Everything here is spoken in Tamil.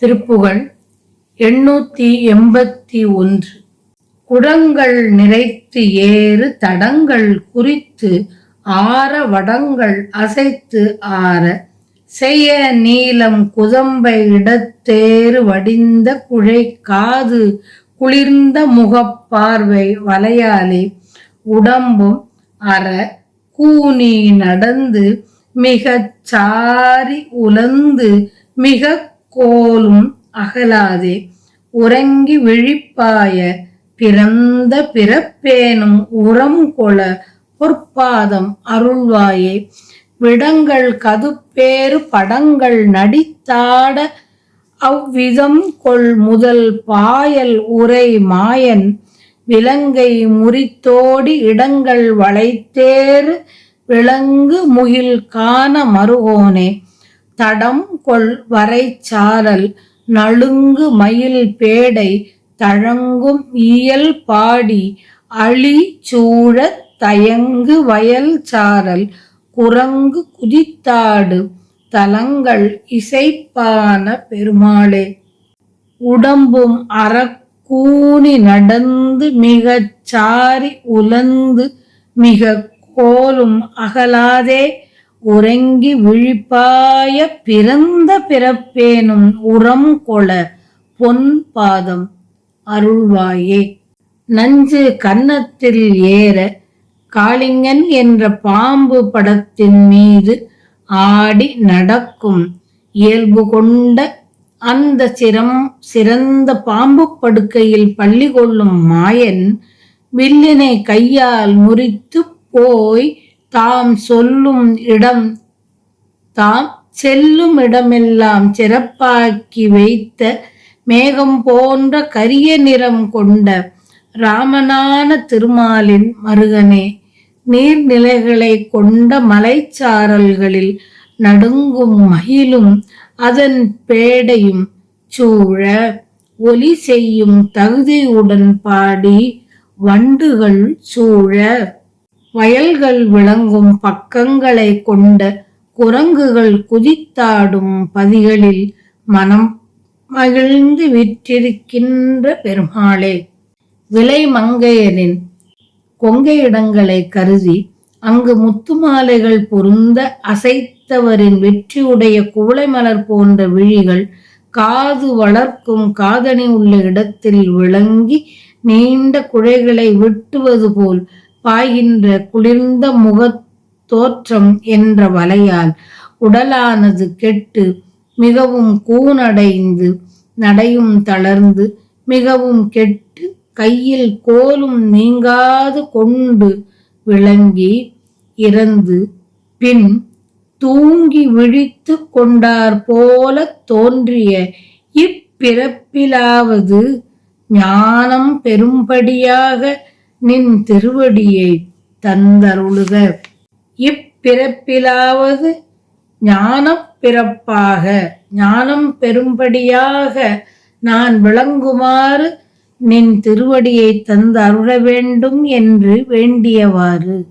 திருப்புகழ் 881. குடங்கள் நிறைத்து ஏறு தடங்கள் குறித்து ஆர வடங்கள் அசைத்து ஆர செய்ய நீலம் குதம்பை இடத்தேறு வடிந்த குழை காது குளிர்ந்த முகப்பார்வை வலையாலே உடம்பும் அற கூனி நடந்து மிகச் சாரி உலர்ந்து மிகக் கோலும் அகலாதே உறங்கி விழிப்பாய பிறந்த பிறப்பேனும் உரம் கொள பொற்பாதம் அருள்வாயே. விடங்கள் கதுப்பேறு படங்கள் நடித்தாட அவ்விதம் கொள் முதல் பாயல் உரை மாயன் விலங்கை முறித்தோடி இடங்கள் வளைத்தேறு விலங்கு முகில் காண மருகோனே. தடம் கொள் வரைச்சாரல் நலுங்கு மயில் பேடை தழங்கும் இயல் பாடி அழி சூழத் தயங்கு வயல் சாரல் குரங்கு குதித்தாடு தலங்கள் இசைப்பான பெருமாளே. உடம்பும் அறக்கூனி நடந்து மிகச் சாரி உலர்ந்து மிகக் கோலும் அகலாதே உறங்கி விழிப்பாய பிறந்த பிறப்பேனும் உரம் கொள பொன் பாதம் அருள்வாயே. நஞ்சு கன்னத்தில் ஏற காளிங்கன் என்ற பாம்பு படத்தின் மீது ஆடி நடக்கும் இயல்பு கொண்ட அந்த சிறந்த பாம்பு படுக்கையில் பள்ளி கொள்ளும் மாயன் வில்லினை கையால் முறித்து போய் தாம் செல்லும் இடமெல்லாம் சிறப்பாக்கி வைத்த மேகம் போன்ற கரிய நிறம் கொண்ட ராமனான திருமாலின் மருகனே. நீர்நிலைகளை கொண்ட மலைச்சாரல்களில் நடுங்கும் மயிலும் அதன் பேடையும் சூழ ஒலி செய்யும் தகுதியுடன் பாடி வண்டுகள் சூழ வயல்கள் விளங்கும் பக்கங்களை கொண்ட குரங்குகள் குதித்தாடும் பதிகளில் மனம் மகிழ்ந்து விற்றிருக்கின்ற பெருமாளே. விலை மங்கையரின் கொங்கை இடங்களை கருதி அங்கு முத்துமாலைகள் பொருந்த அசைத்தவரின் வெற்றியுடைய குவளை மலர் போன்ற விழிகள் காது வளர்க்கும் காதணி உள்ள இடத்தில் விளங்கி நீண்ட குழைகளை வெட்டுவது போல் பாய்கின்ற குளிர்ந்த முகத்தோற்றம் என்ற வலையால் உடலானது கெட்டு மிகவும் கூனடைந்து நடையும் தளர்ந்து மிகவும் கெட்டு கையில் கோலும் நீங்காது கொண்டு விளங்கி இறந்து பின் தூங்கி விழித்து கொண்டார் போல தோன்றிய இப்பிறப்பிலாவது ஞானம் பெரும்படியாக நின் திருவடியை தந்தருளுக. இப்பிறப்பிலாவது ஞானம் பிறப்பாக ஞானம் பெரும்படியாக நான் விளங்குமாறு நின் திருவடியை தந்து அருள வேண்டும் என்று வேண்டியவாறு